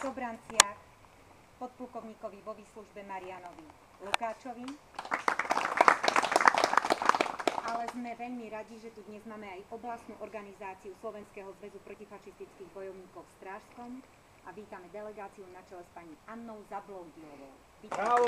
Sobranciach, podplukovníkovi vo výslužbe Marianovi Lukáčovi. Ale sme veľmi radi, že tu dnes máme aj oblastnú organizáciu Slovenského zväzu protifašistických bojovníkov v Strážskom a vítame delegáciu na čele s pani Annou Zabloudilovou. Bravo!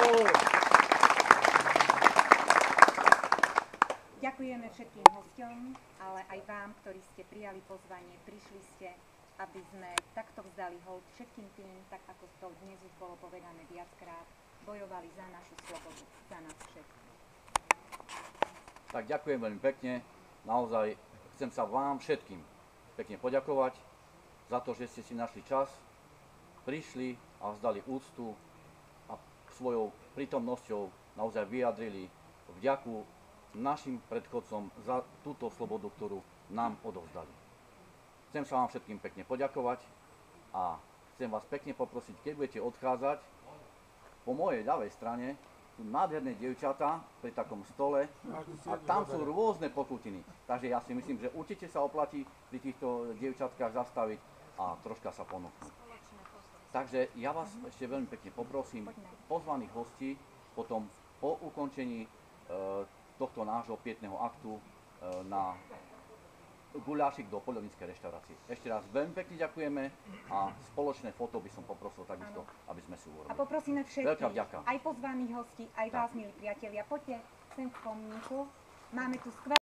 Ďakujeme všetkým hosťom, ale aj vám, ktorí ste prijali pozvanie, prišli ste, aby sme takto vzdali hold všetkým tým, tak ako to dnes už bolo povedané viackrát, bojovali za našu slobodu, za nás všetkých. Tak ďakujem veľmi pekne. Naozaj chcem sa vám všetkým pekne poďakovať za to, že ste si našli čas, prišli a vzdali úctu a svojou prítomnosťou naozaj vyjadrili vďaku našim predchodcom za túto slobodu, ktorú nám odovzdali. Chcem sa vám všetkým pekne poďakovať a chcem vás pekne poprosiť, keď budete odchádzať, po mojej ľavej strane sú nádherné dievčatá pri takom stole a tam sú rôzne pokutiny. Takže ja si myslím, že určite sa oplatí pri týchto dievčatkách zastaviť a troška sa ponúknuť. Takže ja vás ešte veľmi pekne poprosím, pozvaných hostí, potom po ukončení tohto nášho pietného aktu na guľášik do poľovníckej reštaurácie. Ešte raz veľmi pekne ďakujeme a spoločné foto by som poprosil takisto, aby sme si urobili. A poprosíme Veľká všetkých, vďaka. aj pozvaných hostí, aj vás, milí priatelia, poďte sem k pomníku. Máme tu skvelé